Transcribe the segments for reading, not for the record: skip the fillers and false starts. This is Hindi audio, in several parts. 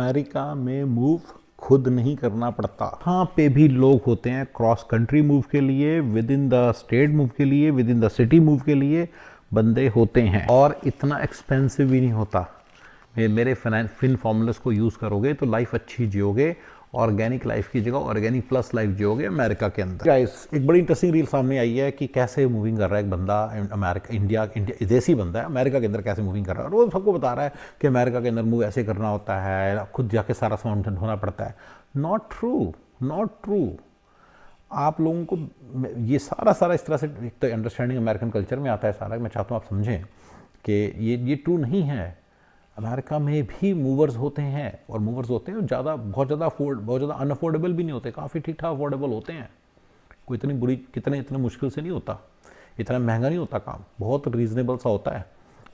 अमेरिका में मूव खुद नहीं करना पड़ता। यहाँ पे भी लोग होते हैं क्रॉस कंट्री मूव के लिए, with in the state move के लिए, with in the city move के लिए बंदे होते हैं, और इतना एक्सपेंसिव भी नहीं होता। मेरे फिन फॉर्मूलास को यूज़ करोगे तो लाइफ अच्छी जियोगे, ऑर्गेनिक लाइफ की जगह ऑर्गेनिक प्लस लाइफ जियोगे अमेरिका के अंदर। गाइस, एक बड़ी इंटरेस्टिंग रील सामने आई है कि कैसे मूविंग कर रहा है एक बंदा अमेरिका, इंडिया देसी बंदा है, अमेरिका के अंदर कैसे मूविंग कर रहा है, और वो सबको बता रहा है कि अमेरिका के अंदर मूव ऐसे करना होता है, खुद जाके सारा सामान ढोना पड़ता है। Not true, not true. आप लोगों को ये सारा इस तरह से, एक तो अंडरस्टैंडिंग अमेरिकन कल्चर में आता है सारा, मैं चाहता हूँ आप समझें कि ये ट्रू नहीं है। अमेरिका में भी मूवर्स होते हैं, और मूवर्स होते हैं बहुत ज़्यादा अनअफोर्डेबल भी नहीं होते, काफ़ी ठीक ठाक अफोर्डेबल होते हैं। कोई इतने मुश्किल से नहीं होता, इतना महंगा नहीं होता काम, बहुत रीजनेबल सा होता है,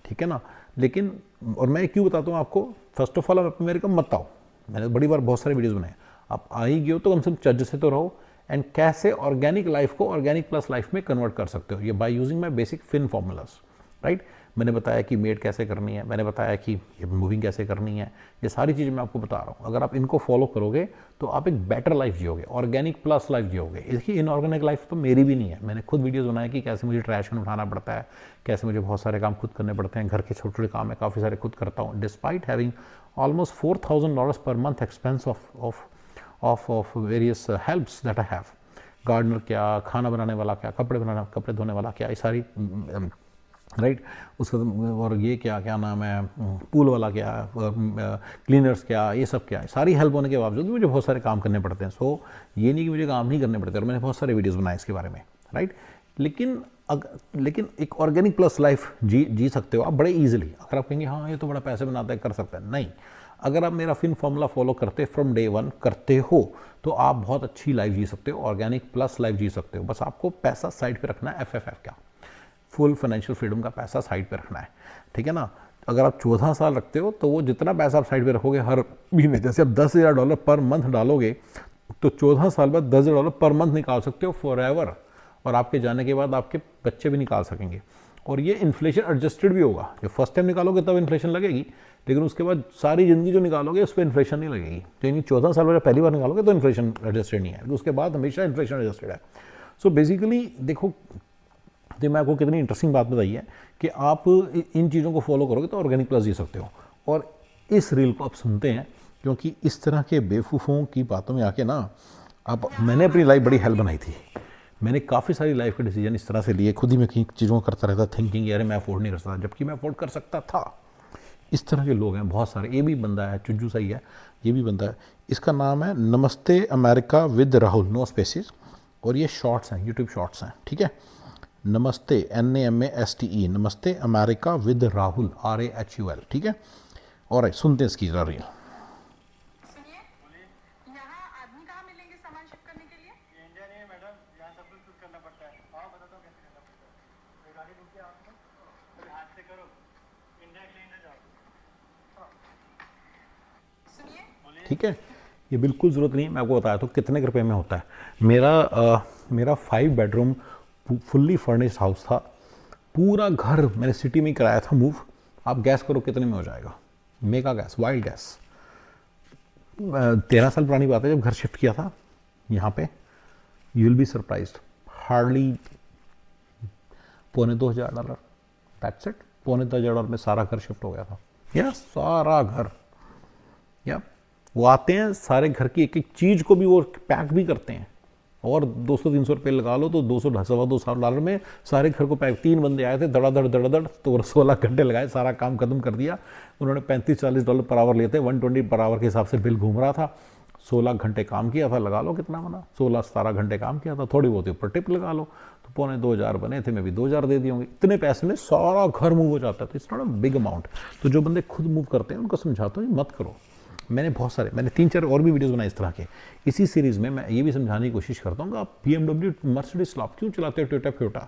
ठीक है ना। लेकिन और मैं क्यों बताता हूँ आपको, फर्स्ट ऑफ ऑल आप अमेरिका मत आओ। मैंने बड़ी बार बहुत सारे वीडियोज़ बनाए, आप आ ही गए हो तो कम से कम चज्ज से तो रहो, एंड कैसे ऑर्गेनिक लाइफ को ऑर्गेनिक प्लस लाइफ में कन्वर्ट कर सकते हो, ये by using my basic fin formulas, right. मैंने बताया कि मेड कैसे करनी है, मैंने बताया कि मूविंग कैसे करनी है, ये सारी चीज़ें मैं आपको बता रहा हूँ। अगर आप इनको फॉलो करोगे तो आप एक बेटर लाइफ जियोगे, ऑर्गेनिक प्लस लाइफ जियोगे। इसकी इनऑर्गेनिक लाइफ तो मेरी भी नहीं है। मैंने खुद वीडियोस बनाए कि कैसे मुझे ट्रैश उठाना पड़ता है, कैसे मुझे बहुत सारे काम खुद करने पड़ते हैं, घर के छोटे छोटे काम है काफ़ी सारे खुद करता हूँ, despite having almost $4,000 per month expense of various helps that I have. Gardener क्या, खाना बनाने वाला क्या, कपड़े धोने वाला क्या, ये सारी राइट उसका, और ये क्या नाम है, पूल वाला क्या, क्लीनर्स क्या, ये सब क्या है, सारी हेल्प होने के बावजूद मुझे बहुत सारे काम करने पड़ते हैं। सो ये नहीं कि मुझे काम नहीं करने पड़ते, और मैंने बहुत सारे वीडियोस बनाए इसके बारे में, राइट। लेकिन एक ऑर्गेनिक प्लस लाइफ जी सकते हो आप बड़े ईजिली। अगर आप कहेंगे हाँ ये तो बड़ा पैसे बनाता है, कर सकता है, नहीं। अगर आप मेरा फिन फॉर्मूला फॉलो करते फ्रॉम डे वन करते हो तो आप बहुत अच्छी लाइफ जी सकते हो, ऑर्गेनिक प्लस लाइफ जी सकते हो। बस आपको पैसा साइड पे रखना है, FFF क्या, फुल फाइनेंशियल फ्रीडम का पैसा साइड पे रखना है, ठीक है ना। अगर आप 14 साल रखते हो तो वो जितना पैसा आप साइड पे रखोगे हर महीने, जैसे आप $10,000 पर मंथ डालोगे तो 14 साल बाद $10,000 पर मंथ निकाल सकते हो फॉर एवर, और आपके जाने के बाद आपके बच्चे भी निकाल सकेंगे। और ये इन्फ्लेशन एडजस्टेड भी होगा। जब फर्स्ट टाइम निकालोगे तब इन्फ्लेशन लगेगी, लेकिन उसके बाद सारी ज़िंदगी जो निकालोगे उस पर इन्फ्लेशन नहीं लगेगी। तो यानी 14 साल बाद पहली बार निकालोगे तो इन्फ्लेशन एडजस्टेड नहीं है, उसके बाद हमेशा इन्फ्लेशन एडजस्टेड है। सो बेसिकली देखो, तो मैं आपको कितनी इंटरेस्टिंग बात बताई है कि आप इन चीज़ों को फॉलो करोगे तो ऑर्गेनिक प्लस जी सकते हो। और इस रील को आप सुनते हैं क्योंकि इस तरह के बेवकूफ़ों की बातों में आके ना मैंने अपनी लाइफ बड़ी हेल्प बनाई थी। मैंने काफ़ी सारी लाइफ के डिसीजन इस तरह से लिए, खुद ही मैं कई चीज़ों को करता रहता, थिंकिंग यार मैं अफोर्ड नहीं कर सकता, जबकि मैं अफोर्ड कर सकता था। इस तरह के लोग हैं बहुत सारे। ये भी बंदा है चुज्जू सही है, ये भी बंदा है, इसका नाम है Namaste America with Rahul, no spaces, और ये शॉर्ट्स हैं, यूट्यूब शॉर्ट्स हैं, ठीक है। नमस्ते NAMASTE, नमस्ते अमेरिका विद राहुल, RAHUL, ठीक है। और सुनते हैं इसकी जरा रील। सुनिए, यहाँ आदमी कहाँ मिलेंगे सामान शिप करने के लिए? ये इंडिया नहीं है मैडम, यहाँ सब कुछ खुद करना पड़ता है। आओ बताता हूँ कैसे करना पड़ता है। कोई गाड़ी रुक के आपको कोई हाथ से करो, इंडिया के लिए ना जाओ। सुनिए, ठीक है, ये बिल्कुल ज़रूरत नहीं है। मैं आपको बताया तो कितने रुपए में होता है। मेरा 5 बेडरूम फुल्ली फर्निश्ड हाउस था, पूरा घर मैंने सिटी में ही कराया था मूव। आप गैस करो कितने में हो जाएगा, मेगा गैस, वाइल्ड गैस। 13 साल पुरानी बात है जब घर शिफ्ट किया था यहाँ पे। You will be surprised, hardly $2,500, that's it. $2,500 में सारा घर शिफ्ट हो गया था, या सारा घर। या वो आते हैं सारे घर की एक एक चीज़ को भी वो पैक भी करते हैं, और 200-300 रुपये लगा लो तो $200-250 में सारे घर को पैक। 3 बंदे आए थे, धड़ाधड़ तो 16 घंटे लगाए, सारा काम खत्म कर दिया उन्होंने। $35-40 पर आवर लिए थे, 120 पर आवर के हिसाब से बिल घूम रहा था। 16 घंटे काम किया था, लगा लो कितना बना, 16-17 घंटे काम किया था। थोड़ी बहुत ऊपर टिप लगा लो तो $2,500 बने थे, मैं भी 2,000 दे दिए होंगे। इतने पैसे में सारा घर मूव हो जाता था, it's not a big amount. तो जो बंदे खुद मूव करते हैं उनको समझाता हूँ मत करो। मैंने 3-4 और भी वीडियोस बनाए इस तरह के। इसी सीरीज़ में मैं ये भी समझाने की कोशिश करता हूँ कि आप BMW मर्सिडीज आप क्यों चलाते हो, टोयोटा फ्योटा,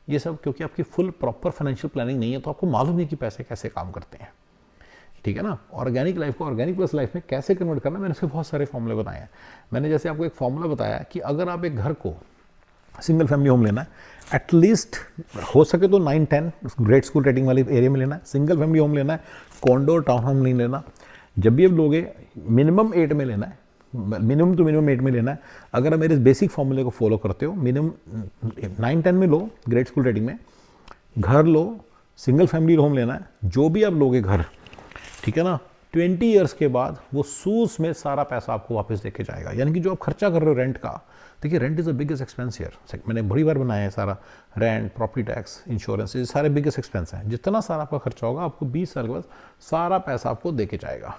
ये सब क्योंकि आपकी फुल प्रॉपर फाइनेंशियल प्लानिंग नहीं है, तो आपको मालूम नहीं कि पैसे कैसे काम करते हैं, ठीक है ना। ऑर्गेनिक लाइफ को ऑर्गेनिक प्लस लाइफ में कैसे कन्वर्ट करना, मैंने इसके बहुत सारे फॉर्मूले बताए हैं। मैंने जैसे आपको एक फॉर्मूला बताया कि अगर आप एक घर को सिंगल फैमिली होम लेना है, एटलीस्ट हो सके तो 9-10 ग्रेट स्कूल रेटिंग वाली एरिया में लेना है। सिंगल फैमिली होम लेना है, कॉन्डो टाउन होम नहीं लेना। जब भी आप लोगे मिनिमम 8 में लेना है, मिनिमम टू मिनिमम 8 में लेना है। अगर आप मेरे इस बेसिक फॉर्मूले को फॉलो करते हो, मिनिमम 9-10 में लो ग्रेड स्कूल रेटिंग में, घर लो, सिंगल फैमिली होम लेना है, जो भी आप लोगे घर, ठीक है ना, 20 ईयर्स के बाद वो सूस में सारा पैसा आपको वापस देके जाएगा। यानी कि जो आप खर्चा कर रहे हो रेंट का, देखिए rent is the biggest expense here, मैंने बड़ी बार बनाया है सारा, रेंट, प्रॉपर्टी टैक्स, इंश्योरेंस, ये सारे बिगेस्ट एक्सपेंस हैं। जितना सारा आपका खर्चा होगा आपको 20 साल के बाद सारा पैसा आपको देके जाएगा,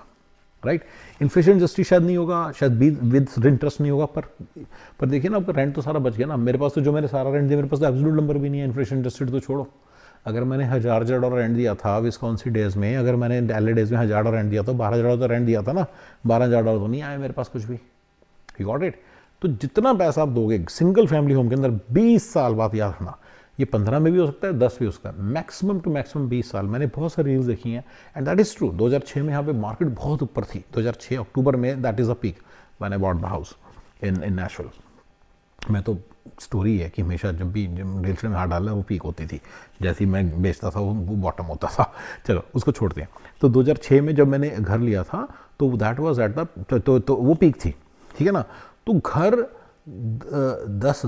राइट। इन्फ्लेशन एडजस्टेड शायद नहीं होगा, शायद विद इंटरेस्ट नहीं होगा, पर देखिए ना आपका रेंट तो सारा बच गया ना। मेरे पास तो जो मैंने सारा रेंट दिया, मेरे पास तो एब्सोल्यूट नंबर भी नहीं है, इन्फ्लेशन एडजस्टेड तो छोड़ो। अगर मैंने $1000 रेंट दिया था विस्कॉन्सिन डेज में, अगर मैंने एलए डेज में $1000 रेंट दिया तो $12,000 तो रेंट दिया था ना, $12,000 तो नहीं आया मेरे पास कुछ भी, यू गॉट इट। तो जितना पैसा आप दोगे सिंगल फैमिली होम के अंदर 20 साल बाद, याद रखना, ये 15 में भी हो सकता है, 10 भी हो सकता है, मैक्सिमम टू मैक्सिमम 20 साल। मैंने बहुत सारी रील्स देखी हैं एंड दैट इज़ ट्रू। 2006 में यहाँ पे मार्केट बहुत ऊपर थी, 2006 अक्टूबर में, that is a peak when I bought the house in national. मैं तो स्टोरी है कि हमेशा जब रियल एस्टेट में हाथ डाला वो पीक होती थी, जैसे ही मैं बेचता था वो बॉटम होता था। चलो उसको छोड़ते हैं। तो 2006 में जब मैंने घर लिया था तो दैट वाज एट द तो वो पीक थी, ठीक है ना। तो घर 10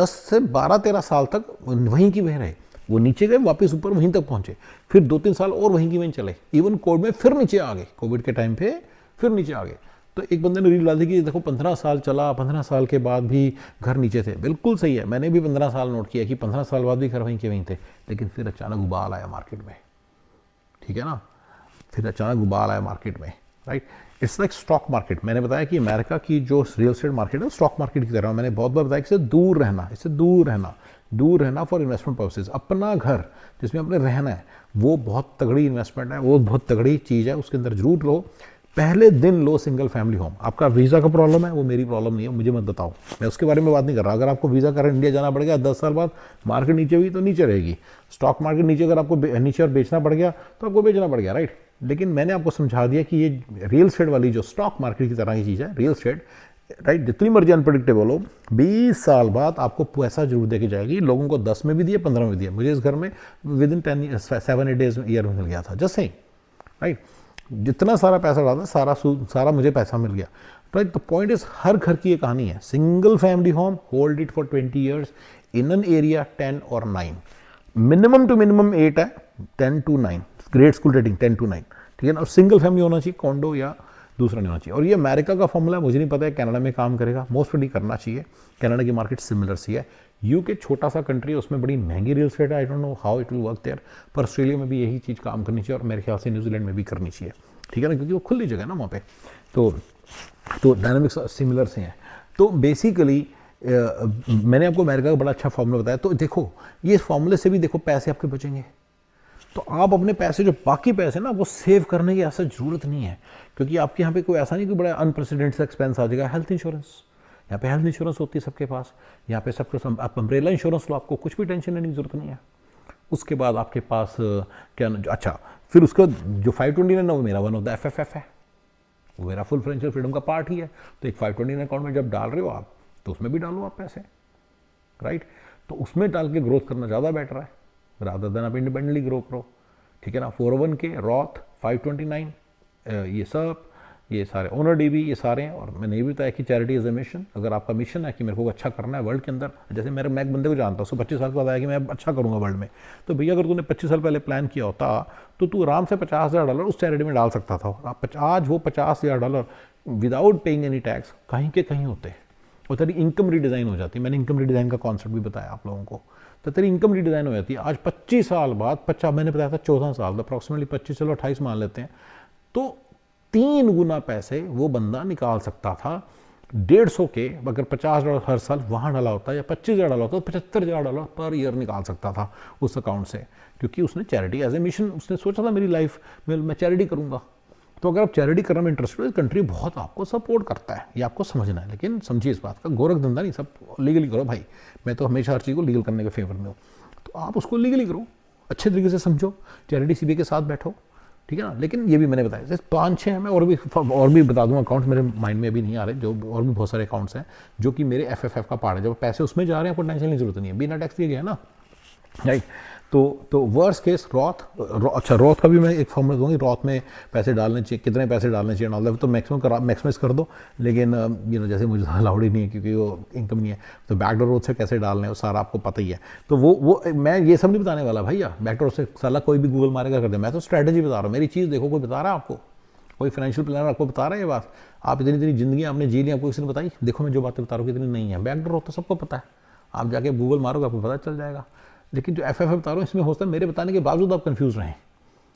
से 12-13 साल तक वहीं की वहीं रहे, वो नीचे गए वापस ऊपर वहीं तक पहुंचे, फिर 2-3 साल और वहीं की वहीं चले, इवन कोविड में फिर नीचे आ गए, कोविड के टाइम पे फिर नीचे आ गए। तो एक बंदे ने रील डाल दी कि देखो 15 साल चला, 15 साल के बाद भी घर नीचे थे। बिल्कुल सही है, मैंने भी 15 साल नोट किया कि 15 साल बाद भी घर वहीं के वहीं थे, लेकिन फिर अचानक उबाल आया मार्केट में, ठीक है ना, फिर अचानक उबाल आया मार्केट में, right. It's like stock market. मैंने बताया कि अमेरिका की जो रियल एस्टेट मार्केट है स्टॉक मार्केट की तरह, मैंने बहुत बार बताया कि इससे दूर रहना, इससे दूर रहना फॉर इन्वेस्टमेंट पर्पसेज। अपना घर जिसमें अपने रहना है वो बहुत तगड़ी इन्वेस्टमेंट है, वो बहुत तगड़ी चीज़ है, उसके अंदर जरूर लो। पहले दिन लो सिंगल फैमिली होम। आपका वीज़ा का प्रॉब्लम है, वो मेरी प्रॉब्लम नहीं है, मुझे मत बताओ, मैं उसके बारे में बात नहीं कर रहा। अगर आपको वीज़ा कारण इंडिया जाना पड़ गया 10 साल बाद, मार्केट नीचे हुई तो नीचे रहेगी, स्टॉक मार्केट नीचे, अगर आपको नीचे और बेचना पड़ गया तो आपको बेचना पड़ गया, राइट। लेकिन मैंने आपको समझा दिया कि ये रियल एस्टेट वाली जो स्टॉक मार्केट की तरह की चीज़ है रियल एस्टेट, राइट, जितनी मर्जी अनप्रेडिक्टेबल हो, 20 साल बाद आपको पैसा जरूर देके जाएगी। लोगों को 10 में भी दिया, 15 में दिया, मुझे इस घर में विद इन 7-8 डेज ईयर में मिल गया था, जस्ट सेइंग, राइट। जितना सारा पैसा डाला सारा मुझे पैसा मिल गया, राइट। द पॉइंट इज हर घर की ये कहानी है। Single family home, hold it for 20 years in an area 10 और 9, मिनिमम टू मिनिमम 8 है, 10 to 9, grade school rating 10 to 9, ठीक है ना। और सिंगल फैमिली होना चाहिए, कॉन्डो या दूसरा नहीं होना चाहिए। और ये अमेरिका का फॉर्मूला मुझे नहीं पता है कनाडा में काम करेगा, मोस्ट प्रोबेबली करना चाहिए। कनाडा की मार्केट सिमिलर सी है, यूके छोटा सा कंट्री है, उसमें बड़ी महंगी रियल एस्टेट है, I don't know how it will work there, पर ऑस्ट्रेलिया में भी यही चीज़ काम करनी चाहिए और मेरे ख्याल से न्यूजीलैंड में भी करनी चाहिए, ठीक है ना, क्योंकि वो खुली जगह है ना वहाँ पे। तो डायनामिक्स सिमिलर से हैं। तो बेसिकली मैंने आपको अमेरिका का बड़ा अच्छा फॉर्मूला बताया। तो देखो ये फॉर्मूले से भी देखो पैसे आपके बचेंगे, तो आप अपने पैसे, जो बाकी पैसे ना, वो सेव करने की ऐसा ज़रूरत नहीं है, क्योंकि आपके यहाँ पे कोई ऐसा नहीं कि बड़ा अनप्रेसिडेंटेड एक्सपेंस आ जाएगा। हेल्थ इंश्योरेंस, यहाँ पे हेल्थ इंश्योरेंस होती है सबके पास, यहाँ पे सबके आप अम्ब्रेला इंश्योरेंस लो, आपको कुछ भी टेंशन लेने की जरूरत नहीं है। उसके बाद आपके पास क्या, अच्छा, फिर उसका जो 529 ना, वो मेरा वन ऑफ द FFF है, वो मेरा फुल फाइनेंशियल फ्रीडम का पार्ट ही है। तो एक 529 अकाउंट में जब डाल रहे हो आप, तो उसमें भी डालो आप पैसे, राइट। तो उसमें डाल के ग्रोथ करना ज़्यादा बेटर है, रादर देन आप इंडिपेंडेंटली ग्रो करो, ठीक है ना। 401k, रॉथ, 529, ये सब, ये सारे ओनर डीबी, ये सारे हैं। और मैंने ये भी बताया कि चैरिटी इज ए मिशन। अगर आपका मिशन है कि मेरे को अच्छा करना है वर्ल्ड के अंदर, जैसे मैं एक बंदे को जानता हूँ, उसको 25 साल के बाद आया कि मैं अच्छा करूँगा वर्ल्ड में, तो भैया अगर तूने 25 साल पहले प्लान किया होता तो तू आराम से $50,000 उस चैरिटी में डाल सकता था। आज वो $50,000 विदाउट पेइंग एनी टैक्स कहीं के कहीं होते, और तेरी इनकम रीडिज़ाइन हो जाती। मैंने इनकम रीडिज़ाइन का कॉन्सेप्ट भी बताया आप लोगों को। तो तेरी इनकम रीडिज़ाइन हो जाती है। आज 25 साल बाद, मैंने बताया था 14 साल, अप्रॉक्सीमेटली 25, चलो 28 मान लेते हैं, तो 3 गुना पैसे वो बंदा निकाल सकता था 150 के, अगर $50 हर साल वहाँ डाला होता या $25,000 डाला होता, तो $75,000 पर ईयर निकाल सकता था उस अकाउंट से, क्योंकि उसने चैरिटी एज ए मिशन, उसने सोचा था मेरी लाइफ में मैं चैरिटी करूँगा। तो अगर आप चैरिटी करने में इंटरेस्टेड हो, कंट्री बहुत आपको सपोर्ट करता है, ये आपको समझना है। लेकिन समझिए इस बात का, गोरख धंधा नहीं, सब लीगली करो भाई। मैं तो हमेशा हर चीज़ को लीगल करने के फेवर में हूँ, तो आप उसको लीगली करो, अच्छे तरीके से समझो, चैरिटी CBA के साथ बैठो, ठीक है ना। लेकिन ये भी मैंने बताया, जैसे 5-6 हैं, मैं और भी बता दूँ अकाउंट्स, मेरे माइंड में अभी नहीं आ रहे, जो और भी बहुत सारे अकाउंट्स हैं जो कि मेरे FFF का पार्ट है। जब पैसे उसमें जा रहे हैं, आपको टेंशन की जरूरत नहीं है, बिना टैक्स दिए गया ना, राइट। तो वर्स्ट केस अच्छा रॉथ का भी मैं एक फॉर्मूला दूंगी, रॉथ में पैसे डालने चाहिए, कितने पैसे डालने चाहिए ऑल तो मैक्सिमम कर दो, लेकिन जैसे मुझे अलाउड ही नहीं है क्योंकि वो इनकम नहीं है, तो बैकडोर रोड से कैसे डालने वो सारा आपको पता ही है। तो वो मैं ये सब नहीं बताने वाला भैया, बैकडोर से साला कोई भी गूगल मारेगा कर दे, मैं तो स्ट्रैटेजी बता रहा हूँ, मेरी चीज़ देखो, कोई बता रहा है आपको, कोई फाइनेंशियल प्लानर आपको बता रहा है ये बात, आप इतनी जिंदगी आपने जी ली, आपको किसी ने बताई, देखो मैं जो बातें बता रहा हूँ कितनी नहीं है, बैकडोर तो सबको पता है, आप जाके गूगल मारोगे आपको पता चल जाएगा। लेकिन जो एफ बता रहा हूँ इसमें हो सकता है मेरे बताने के बावजूद आप कंफ्यूज रहें,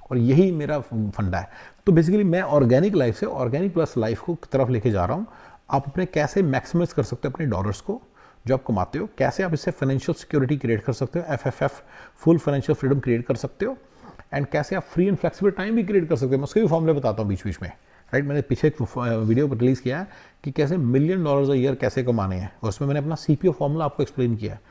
और यही मेरा फंडा है। तो बेसिकली मैं ऑर्गेनिक लाइफ से ऑर्गेनिक प्लस लाइफ को तरफ लेके जा रहा हूँ। आप अपने कैसे मैक्सिमाइज कर सकते हो अपने डॉलर्स को जो आप कमाते हो, कैसे आप इससे फाइनेंशियल सिक्योरिटी क्रिएट कर सकते हो, F full financial freedom create कर सकते हो, एंड कैसे आप फ्री एंड फ्लेक्सिबल टाइम भी क्रिएट कर सकते हो। मैं उसके भी फॉर्मूले बताता हूँ बीच बीच में, राइट। मैंने पीछे एक वीडियो पर रिलीज़ किया है कि कैसे $1 मिलियन अ ईयर कैसे कमाने हैं, और उसमें मैंने अपना CPO फॉर्मूला आपको एक्सप्लेन किया है।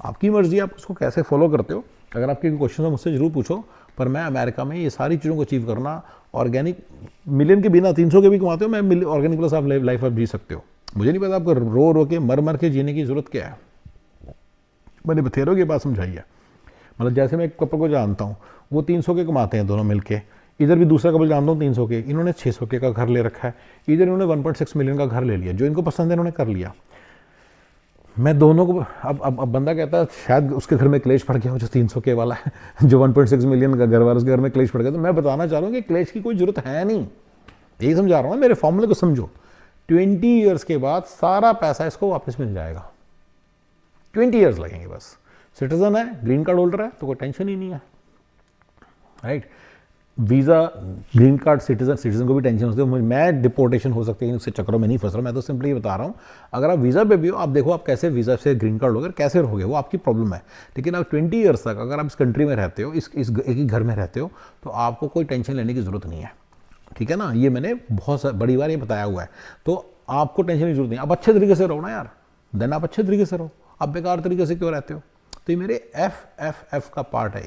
आपकी मर्जी, आप उसको कैसे फॉलो करते हो। अगर आपके क्वेश्चन हो मुझसे जरूर पूछो, पर मैं अमेरिका में ये सारी चीज़ों को अचीव करना, ऑर्गेनिक मिलियन के बिना 300 के भी कमाते हो, मैं ऑर्गेनिक प्लस आप लाइफ आप जी सकते हो। मुझे नहीं पता आपको रो के मर के जीने की जरूरत क्या है, मैंने बथेरों की बात समझाई है। मतलब जैसे मैं एक कपल को जानता हूँ, वो 300 के कमाते हैं दोनों मिलके, इधर भी दूसरा कपल जानता हूँ 300 के, इन्होंने 600 के का घर ले रखा है, इधर इन्होंने 1.6 मिलियन का घर ले लिया, जो इनको पसंद है इन्होंने कर लिया। मैं दोनों को अब बंदा कहता है शायद उसके घर में क्लेश पड़ गया हो जो 300 के वाला है, जो 1.6 मिलियन का घर वाला, उसके घर में क्लेश पड़ गया। तो मैं बताना चाह रहा हूँ कि क्लेश की कोई जरूरत है नहीं, यही समझा रहा हूँ, मेरे फॉर्मूले को समझो। 20 ईयर्स के बाद सारा पैसा इसको वापस मिल जाएगा, 20 ईयर्स लगेंगे बस। सिटीजन है, ग्रीन कार्ड होल्डर है, तो कोई टेंशन ही नहीं है, right. Visa, green card, citizen को भी टेंशन होती है, मैं डिपोर्टेशन हो सकती है, उसके चक्करों में नहीं फंस रहा, मैं तो सिंपली बता रहा हूँ। अगर आप वीज़ा पे भी हो, आप देखो आप कैसे वीज़ा से ग्रीन कार्ड होकर कैसे रहोगे, वो आपकी प्रॉब्लम है। लेकिन आप 20 ईयर्स तक अगर आप इस कंट्री में रहते हो, इस एक ही घर में रहते हो, तो आपको कोई टेंशन लेने की ज़रूरत नहीं है, ठीक है ना। ये मैंने बहुत बड़ी बार ये बताया हुआ है, तो आपको टेंशन की जरूरत नहीं। आप अच्छे तरीके से रहो ना यार, देन आप अच्छे तरीके से रहो, आप बेकार तरीके से क्यों रहते हो। तो ये मेरे एफ का पार्ट है।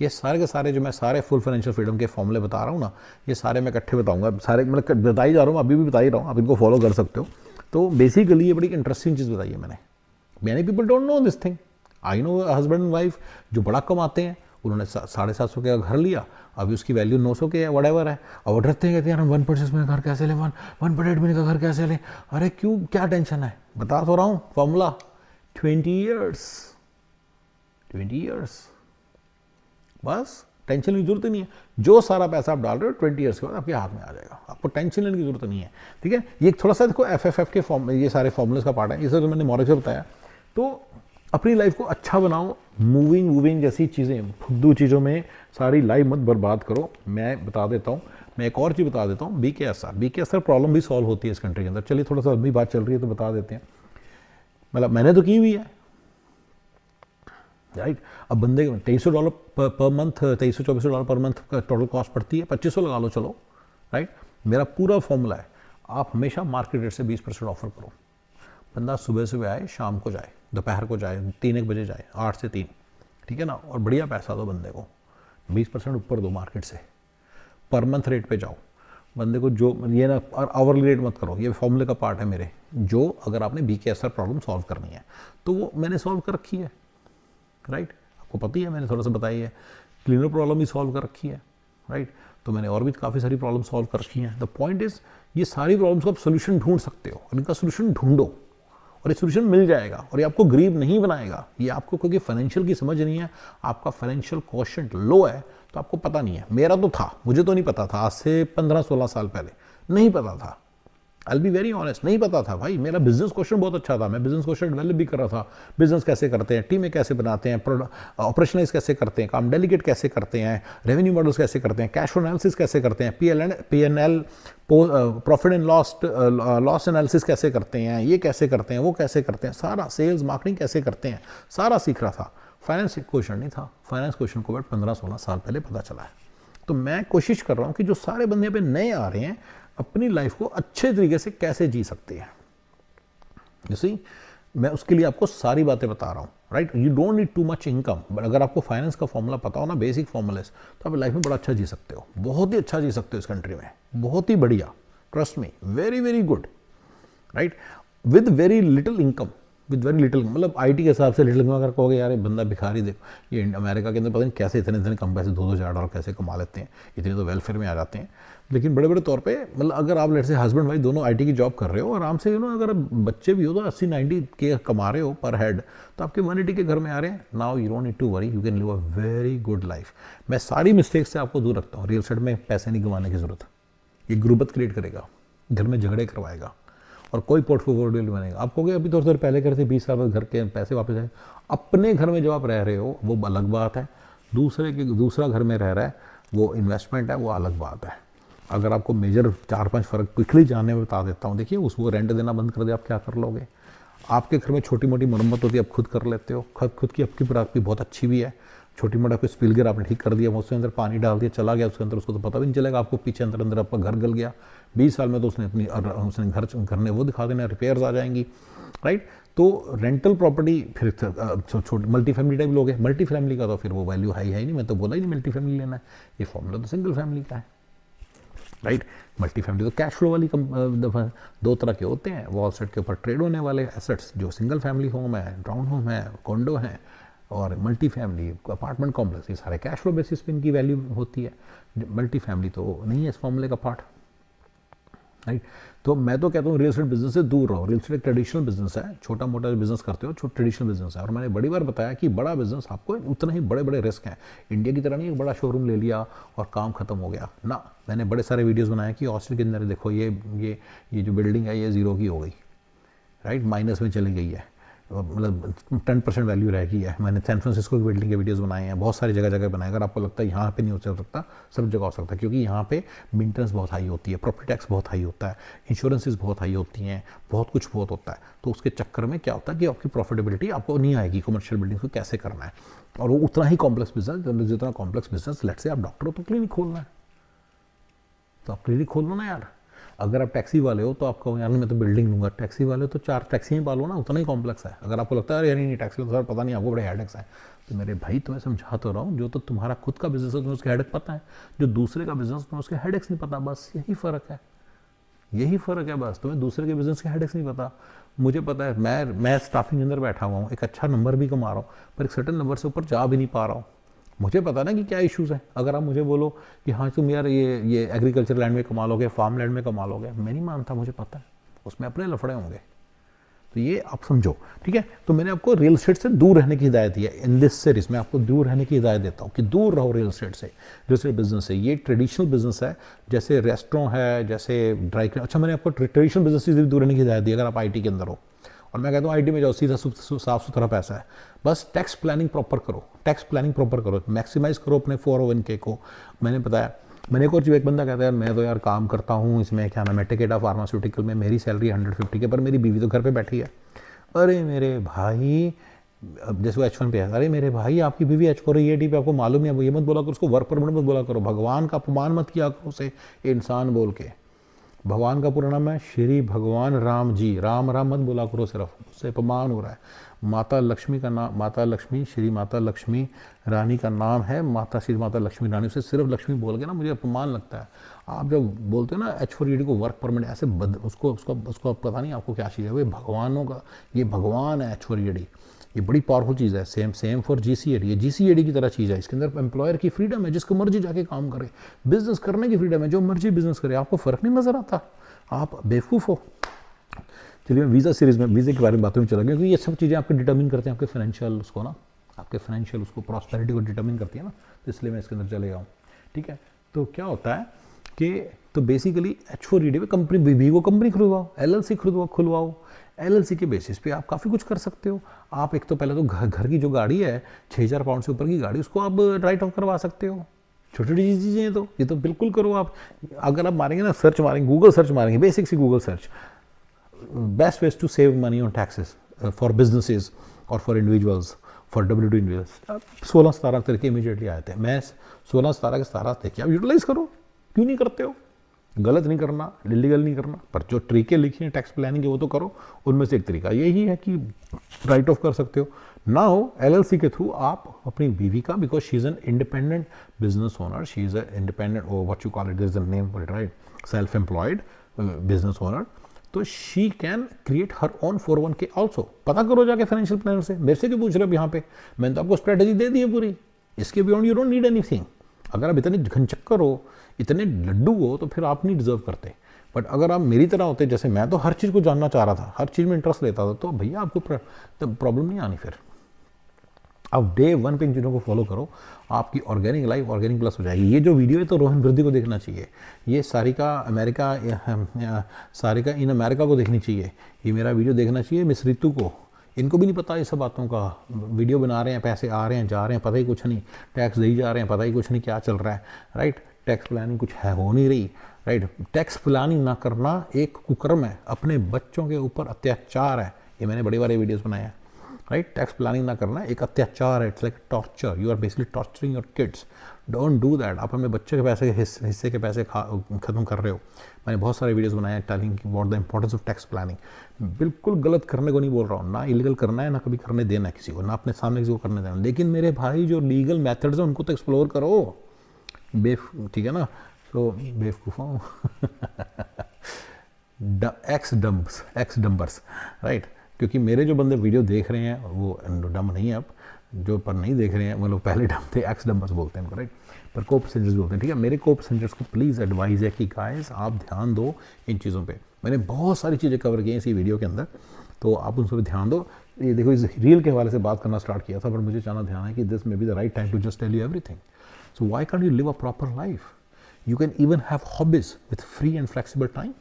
ये सारे के सारे जो मैं सारे फुल फाइनेंशियल फ्रीडम के फॉर्मूले बता रहा हूँ ना, ये सारे मैं इकट्ठे बताऊंगा, सारे मतलब बता ही जा रहा हूँ, अभी भी बता ही रहा हूँ, आप इनको फॉलो कर सकते हो। तो बेसिकली ये बड़ी इंटरेस्टिंग चीज़ बताई है मैंने। Many people don't know this thing. I know husband and wife जो बड़ा कमाते हैं, उन्होंने 750 का घर लिया, अभी उसकी वैल्यू 900 के है, वटेवर है। अब वो डरते हैं, कहते हैं यार हम 1.6 मिलियन का घर कैसे लें, 1.8 मिलियन का घर कैसे लें। अरे क्यों, क्या टेंशन है, बता तो रहा हूँ फॉर्मूला, 20 ईयर्स, बस टेंशन की जरूरत नहीं है। जो सारा पैसा आप डाल रहे हो 20 ईयर्स के बाद आपके हाथ में आ जाएगा, आपको टेंशन लेने की जरूरत नहीं है, ठीक है। ये थोड़ा सा देखो एफ के फॉर्म, ये सारे फॉर्मूलेस का पार्ट है, ये सब जो मैंने मॉरल से बताया। तो अपनी लाइफ को अच्छा बनाओ, मूविंग जैसी चीज़ें, फुद्दू चीज़ों में सारी लाइफ मत बर्बाद करो। मैं बता देता हूँ, मैं एक और चीज़ बता देता हूँ, BKSR प्रॉब्लम भी सॉल्व होती है इस कंट्री के अंदर। चलिए थोड़ा सा अभी बात चल रही है तो बता देते हैं, मतलब मैंने तो की हुई है, राइट। अब बंदे $2300 पर मंथ, $2300-2400 पर मंथ का टोटल कॉस्ट पड़ती है, 2500 लगा लो चलो, राइट। मेरा पूरा फॉर्मूला है, आप हमेशा मार्केट रेट से 20% ऑफर करो। बंदा सुबह आए, शाम को जाए, दोपहर को जाए, 3-1 बजे जाए, 8 से 3, ठीक है ना, और बढ़िया पैसा दो बंदे को, 20% ऊपर दो मार्केट से, पर मंथ रेट पे जाओ बंदे को। जो ये ना, और आवरली रेट मत करो, ये फॉर्मूले का पार्ट है मेरे। जो अगर आपने BKSR प्रॉब्लम सॉल्व करनी है तो वो मैंने सॉल्व कर रखी है, राइट। आपको पता ही है, मैंने थोड़ा सा बताई है। क्लीनर प्रॉब्लम भी सॉल्व कर रखी है, राइट। तो मैंने और भी काफ़ी सारी प्रॉब्लम सॉल्व कर रखी हैं। द पॉइंट इज, ये सारी प्रॉब्लम्स को आप सोल्यूशन ढूंढ सकते हो, और इनका सोल्यूशन ढूंढो, और ये सोल्यूशन मिल जाएगा। और ये आपको गरीब नहीं बनाएगा, ये आपको, क्योंकि फाइनेंशियल की समझ नहीं है, आपका फाइनेंशियल क्वोशेंट लो है, तो आपको पता नहीं है। मेरा तो था, मुझे तो नहीं पता था, आज से 15-16 साल पहले नहीं पता था। I'll be very honest, नहीं पता था भाई। मेरा बिजनेस क्वेश्चन बहुत अच्छा था, मैं बिजनेस क्वेश्चन डेवलप भी कर रहा था। बिजनेस कैसे करते हैं, टीमें कैसे बनाते हैं, ऑपरेशनलाइज कैसे करते हैं, काम डेलीगेट कैसे करते हैं, रेवेन्यू मॉडल्स कैसे करते हैं, कैश फ्लो एनालिसिस कैसे करते हैं, PNL profit and loss analysis कैसे करते हैं, ये कैसे करते हैं, वो कैसे करते हैं, सारा सेल्स मार्केटिंग कैसे करते हैं, सारा सीख रहा था। फाइनेंस क्वेश्चन नहीं था, फाइनेंस क्वेश्चन को 15-16 साल पहले पता चला है। तो मैं कोशिश कर रहा हूँ कि जो सारे बंदे पे नए आ रहे हैं, अपनी लाइफ को अच्छे तरीके से कैसे जी सकते हैं, जैसे मैं उसके लिए आपको सारी बातें बता रहा हूँ, right. You don't need too much income, but अगर आपको फाइनेंस का फॉर्मूला पता हो ना, बेसिक फॉर्मूलाज, तो आप लाइफ में बड़ा अच्छा जी सकते हो, बहुत ही अच्छा जी सकते हो इस कंट्री में, बहुत ही बढ़िया, trust me, very very good, right, with very little income. With very little, मतलब आईटी के हिसाब से लिटिल इनकम। अगर कहोगे यार ये बंदा भिखारी देखो, ये अमेरिका के अंदर पता नहीं कैसे इतने इतने कम पैसे $2,000 कैसे कमा लेते हैं, इतने तो वेलफेयर में आ जाते हैं। लेकिन बड़े बड़े तौर पे मतलब अगर आप लेट से हस्बैंड वाइफ दोनों आईटी की जॉब कर रहे हो आराम से, अगर बच्चे भी हो तो 80-90 के कमा रहे हो पर हेड, तो आपके 180 के घर में आ रहे हैं। Now you don't need to worry, you can live a very good life. मैं सारी मिस्टेक्स से आपको दूर रखता हूँ। रियल एस्टेट में पैसे नहीं कमाने की जरूरत, ये गुर्बत क्रिएट करेगा, घर में झगड़े करवाएगा और कोई पोर्टफोलियो नहीं बनेगा। आप कहोगे अभी थोड़ी देर पहले करते 20 साल बाद घर के पैसे वापस आए। अपने घर में जो आप रह रहे हो वो अलग बात है, दूसरा घर में रह रहा है वो इन्वेस्टमेंट है, वो अलग बात है। अगर आपको मेजर 4-5 फ़र्क क्विकली जानने में बता देता हूँ। देखिए उसको रेंट देना बंद कर दे, आप क्या कर लोगे। आपके घर में छोटी मोटी मरम्मत होती है, आप खुद कर लेते हो, खुद की आपकी प्राप्ति बहुत अच्छी भी है। छोटी मोटा कोई स्पिल गिर आपने ठीक कर दिया, उसके अंदर पानी डाल दिया, चला गया उसके अंदर, उसको तो पता भी नहीं चलेगा आपको, पीछे अंदर अंदर आपका घर गल गया। 20 साल में तो उसने घर ने वो दिखा देना, रिपेयर्स आ जाएंगी, राइट। तो रेंटल प्रॉपर्टी फिर छोटी मल्टी फैमिली टाइप लोग हैं। मल्टी फैमिली का तो फिर वो वैल्यू हाई है ही नहीं, मैं तो बोला ही नहीं मल्टी फैमिली लेना है, ये फॉर्मूला तो सिंगल फैमिली का है, राइट। मल्टी फैमिली तो कैश फ्लो वाली दो तरह के होते हैं, वॉल सेट के ऊपर ट्रेड होने वाले एसेट्स जो सिंगल फैमिली होम है, टाउन होम है, कॉन्डो है, और मल्टी फैमिली अपार्टमेंट कॉम्प्लेक्स, ये सारे कैश फ्लो बेसिस पे इनकी वैल्यू होती है। मल्टी फैमिली तो नहीं है इस फॉर्मूले का पार्ट, राइट। तो मैं तो कहता हूँ रियल एस्टेट बिजनेस से दूर रहो। रियल एस्टेट एक ट्रेडिशनल बिजनेस है, छोटा मोटा बिजनेस करते हो, ट्रेडिशनल बिजनेस है। और मैंने बड़ी बार बताया कि बड़ा बिजनेस आपको उतना ही बड़े बड़े रिस्क हैं। इंडिया की तरह नहीं एक बड़ा शोरूम ले लिया और काम खत्म हो गया ना। मैंने बड़े सारे वीडियोस बनाए कि ऑस्ट्रेलिया के अंदर देखो ये जो बिल्डिंग है ये 0 की हो गई, राइट, माइनस में चली गई है, मतलब 10% वैल्यू रह गई है। मैंने सैन फ्रांसिस्को की बिल्डिंग के वीडियोस बनाए हैं, बहुत सारी जगह बनाए। अगर आपको लगता है यहाँ पे नहीं हो सकता, सब जगह हो सकता है, क्योंकि यहाँ पे मेंटेनेंस बहुत हाई होती है, प्रॉपर्टी टैक्स बहुत हाई होता है, इंश्योरेंसेस बहुत हाई होती हैं, बहुत कुछ बहुत होता है। तो उसके चक्कर में क्या होता है कि आपकी प्रॉफिटेबिलिटी आपको नहीं आएगी कमर्शियल बिल्डिंग को कैसे करना है। और वो उतना ही कॉम्प्लेक्स बिजनेस, जितना कॉम्प्लेक्स बिजनेस, लेट से आप डॉक्टर हो तो क्लिनिक खोलना है, तो आप क्लिनिक खोल लो ना यार। अगर आप टैक्सी वाले हो तो आप कहो यार मैं तो बिल्डिंग लूँगा, टैक्सी वाले हो तो 4 टैक्सी पालो ना, उतना ही कॉम्प्लेक्स है। अगर आपको लगता है यार नहीं टैक्सी तो सर पता नहीं आपको बड़े हेडेक्स हैं, तो मेरे भाई तुम्हें समझा तो रहा हूँ, जो तो तुम्हारा खुद का बिजनेस है तुम्हें उसके हेडेक पता है, जो दूसरे का बिजनेस तुम्हें उसके हेडेक्स नहीं पता, बस यही फ़र्क है, यही फ़र्क है बस। तुम्हें दूसरे के बिजनेस के हेडेक्स नहीं पता, मुझे पता है। मैं स्टाफिंग के अंदर बैठा हुआ हूँ, एक अच्छा नंबर भी कमा रहा हूँ, पर एक सर्टन नंबर से ऊपर जा भी नहीं पा रहा हूँ। मुझे पता ना कि क्या इश्यूज़ हैं। अगर आप मुझे बोलो कि हाँ तुम यार ये एग्रीकल्चर लैंड में कमा लोगे, फार्म लैंड में कमा लोगे, मैं नहीं मानता, मुझे पता है उसमें अपने लफड़े होंगे। तो ये आप समझो, ठीक है। तो मैंने आपको रियल एस्टेट से दूर रहने की हिदायत दी है इन दिस सीरीज में, आपको दूर रहने की हिदायत देता हूँ कि दूर रहो रियल एस्टेट से। रियल एस्टेट बिजनेस से, ये ट्रेडिशनल बिजनेस है, जैसे रेस्टोरेंट है, जैसे ड्राई क्लीन। अच्छा, मैंने आपको ट्रेडिशनल बिजनेस से दूर रहने की हिदायत दी अगर आप आईटी के अंदर हो। और मैं कहता हूँ आईटी में जाओ, सीधा साफ सुथरा पैसा है, बस टैक्स प्लानिंग प्रॉपर करो, टैक्स प्लानिंग प्रॉपर करो, मैक्सिमाइज करो अपने 401k को। मैंने बताया, मैंने एक और चीज़, एक बंदा कहता है यार मैं तो यार काम करता हूँ इसमें क्या नाम है टेकेडा फार्मास्यूटिकल में, मेरी सैलरी 150K, पर मेरी बीवी तो घर पे बैठी है। अरे मेरे भाई, अब जैसे वो H1 पे है, अरे मेरे भाई आपकी बीवी H4 EAD पे, आपको मालूम है, ये मत बोला करो उसको, वर्क परमिट मत बोला करो, भगवान का अपमान मत किया करो उसे इंसान बोल के। भगवान का पूरा नाम है श्री भगवान राम जी, राम राम मत बोला करो, सिर्फ उससे अपमान हो रहा है। माता लक्ष्मी का नाम, माता लक्ष्मी, श्री माता लक्ष्मी रानी का नाम है, माता श्री माता लक्ष्मी रानी, उसे सिर्फ लक्ष्मी बोल के ना मुझे अपमान लगता है। आप जब बोलते हो ना H4 EAD को वर्क परमिट, ऐसे उसको पता नहीं आपको क्या चीज़ है, वो भगवानों का, ये भगवान है H4 EAD, ये बड़ी पावरफुल चीज़ है। सेम फॉर GCAD, ये GCAD की तरह चीज़ है। इसके अंदर एम्प्लॉयर की फ्रीडम है, जिसको मर्जी जाके काम करे, बिजनेस करने की फ्रीडम है, जो मर्जी बिजनेस करे, आपको फ़र्क नहीं नज़र आता, आप बेवकूफ़ हो। चलिए मैं वीज़ा सीरीज़ में वीज़े के बारे में बातों में चला गया, क्योंकि ये सब चीज़ें आपके डिटर्मिन करते हैं आपके फाइनेंशियल उसको ना, आपके फाइनेंशियल उसको प्रॉस्पेरिटी को डिटर्मिन करती है ना, तो इसलिए मैं इसके अंदर चले गया हूँ, ठीक है। तो क्या होता है कि तो बेसिकली H4 EAD में कंपनी बीवी को कंपनी खुलवाओ, LLC खुलवाओ, LLC के बेसिस पे आप काफ़ी कुछ कर सकते हो। आप एक तो पहले तो घर की जो गाड़ी है 6,000 पाउंड से ऊपर की गाड़ी, उसको आप राइट ऑफ करवा सकते हो। छोटी छोटी चीज़ें हैं तो ये तो बिल्कुल करो आप। अगर आप मारेंगे ना, सर्च मारेंगे, गूगल सर्च मारेंगे, बेसिक सी Google search, best ways to save money on taxes for businesses और for individuals, for WTO individuals, 16-17 तरीके इमीडिएटली आए थे। मैं 16-17 के 17 देखिए, आप यूटिलाइज करो, क्यों नहीं करते हो। गलत नहीं करना, इलीगल नहीं करना, पर जो तरीके लिखे हैं टैक्स प्लानिंग के वो तो करो। उनमें से एक तरीका यही है कि राइट ऑफ कर सकते हो ना हो LLC के थ्रू आप अपनी बीवी का, because she is an independent business owner, she is a independent, what you call it, there is a name for it, right, self employed business owner. तो she can create her own 401k also. पता करो जाके फाइनेंशियल प्लानर से, मेरे से क्यों पूछ रहे हो यहाँ पे, मैंने तो आपको स्ट्रेटेजी दे दी है पूरी। इसके beyond you don't need anything. अगर आप इतने घनचक्कर हो, इतने लड्डू हो, तो फिर आप नहीं डिजर्व करते। बट अगर आप मेरी तरह होते, जैसे मैं तो हर चीज़ को जानना चाह रहा था, हर चीज़ में इंटरेस्ट लेता था, तो भैया आपको प्रॉब्लम नहीं आनी। फिर अब डे 1 पे इन चीज़ों को फॉलो करो, आपकी ऑर्गेनिक लाइफ ऑर्गेनिक प्लस हो जाएगी। ये जो वीडियो है तो रोहन वृद्धि को देखना चाहिए, ये सारिका इन अमेरिका को देखनी चाहिए, ये मेरा वीडियो देखना चाहिए मिस रितु को। इनको भी नहीं पता ये सब बातों का। वीडियो बना रहे हैं, पैसे आ रहे हैं जा रहे हैं, पता ही कुछ नहीं, टैक्स दे जा रहे हैं, पता ही कुछ नहीं क्या चल रहा है, राइट। टैक्स प्लानिंग कुछ है, हो नहीं रही, राइट। टैक्स प्लानिंग ना करना एक कुकर्म है, अपने बच्चों के ऊपर अत्याचार है। ये मैंने बड़े बड़े वीडियोस बनाए हैं, राइट। टैक्स प्लानिंग ना करना एक अत्याचार है, it's like torture, you are basically torturing your kids. Don't do that. आप अपने बच्चे के पैसे हिस्से के पैसे खत्म कर रहे हो। मैंने बहुत सारे वीडियोस बनाए हैं telling about the importance of tax planning. बिल्कुल गलत करने को नहीं बोल रहा हूँ, ना इलीगल करना है, ना कभी करने देना है किसी को, ना अपने सामने किसी को करने देना। लेकिन मेरे भाई जो लीगल मेथड्स हैं उनको तो एक्सप्लोर करो। ठीक है ना, तो बेवकूफ़ों एक्स डम्बर्स, राइट। क्योंकि मेरे जो बंदे वीडियो देख रहे हैं वो डम नहीं है, अब जो पर नहीं देख रहे हैं मतलब पहले डम थे, एक्स डम्बर्स बोलते हैं उनको, राइट। पर को पैसेंजर्स बोलते हैं, ठीक है। मेरे को पैसेंजर्स को प्लीज़ एडवाइस है कि गाइस आप ध्यान दो इन चीज़ों पे। मैंने बहुत सारी चीज़ें कवर की हैं इसी वीडियो के अंदर, तो आप उन पर ध्यान दो। ये देखो, इस रील के हवाले से बात करना स्टार्ट किया था, पर मुझे जाना ध्यान है कि this may be the right time to just tell you everything. So why can't you live a proper life? You can even have hobbies with free and flexible time,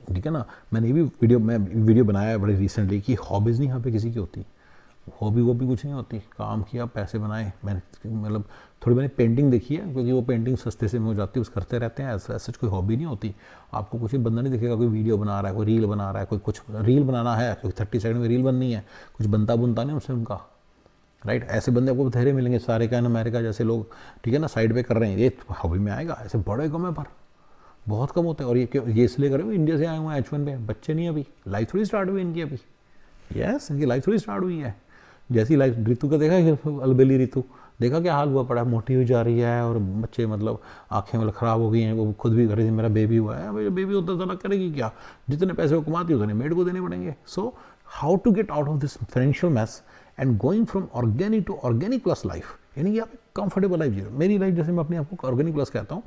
ठीक है ना। मैंने ये भी वीडियो बनाया है बड़े रिसेंटली कि हॉबीज़ नहीं यहाँ पे किसी की होती, हॉबी वॉबी कुछ नहीं होती। काम किया, पैसे बनाए। मैंने मतलब थोड़ी मैंने पेंटिंग देखी है, क्योंकि वो पेंटिंग सस्ते से में हो जाती है, उस करते रहते हैं। ऐसा कोई हॉबी नहीं होती। आपको कुछ भी बंदा नहीं दिखेगा कोई वीडियो बना रहा है, कोई रील बना रहा है, कोई कुछ रील बनाना है, कोई 30 सेकंड में रील बननी है, कुछ बनता बुनता नहीं उनसे उनका, राइट। ऐसे बंदे आपको बथेरे मिलेंगे, सारे का अमेरिका जैसे लोग, ठीक है ना, साइड पे कर रहे हैं। ये हॉबी में आएगा? ऐसे बड़े कम है, पर बहुत कम होते हैं। और ये इसलिए कर रहे हो, इंडिया से आए हुए हैं H1 पे, बच्चे नहीं अभी, लाइफ थोड़ी स्टार्ट हुई इनकी अभी। यस, इनकी लाइफ थोड़ी स्टार्ट हुई है। जैसी लाइफ रितु का देखा, अलबेली रितु देखा क्या हाल हुआ पड़ा, मोटी हुई जा रही है, और बच्चे मतलब आंखें मतलब ख़राब हो गई हैं। वो खुद भी कर रही थी, मेरा बेबी हुआ है। भाई बेबी होता तो करेगी क्या? जितने पैसे वो कमाती उतने मेड को देने पड़ेंगे। So how to get out of this financial mess and going from organic to organic plus life, यानी कि आप कंफर्टेबल लाइफ जी रहे हो। मेरी लाइफ जैसे मैं अपने आप को ऑर्गेनिक प्लस कहता हूँ।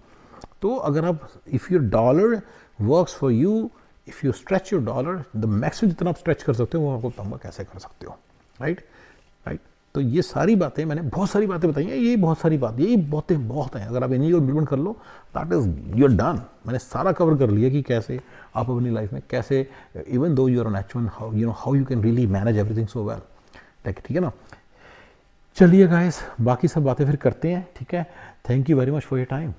तो अगर आप, if your dollar works for you, if you stretch your dollar the maximum जितना आप स्ट्रेच कर सकते हो, वो आपको तंबा कैसे कर सकते हो, राइट। तो ये सारी बातें मैंने बहुत सारी बातें बताई हैं, ये बहुत सारी बात, यही बातें बहुत हैं। अगर आप इन्हीं को इम्प्लीमेंट कर लो, दैट इज यूर डन। मैंने सारा कवर कर लिया कि कैसे आप अपनी लाइफ में कैसे, even though you are on H1, how you can really manage everything so well, ठीक है ना। चलिए गाइस, बाकी सब बातें फिर करते हैं, ठीक है। Thank you very much for your time.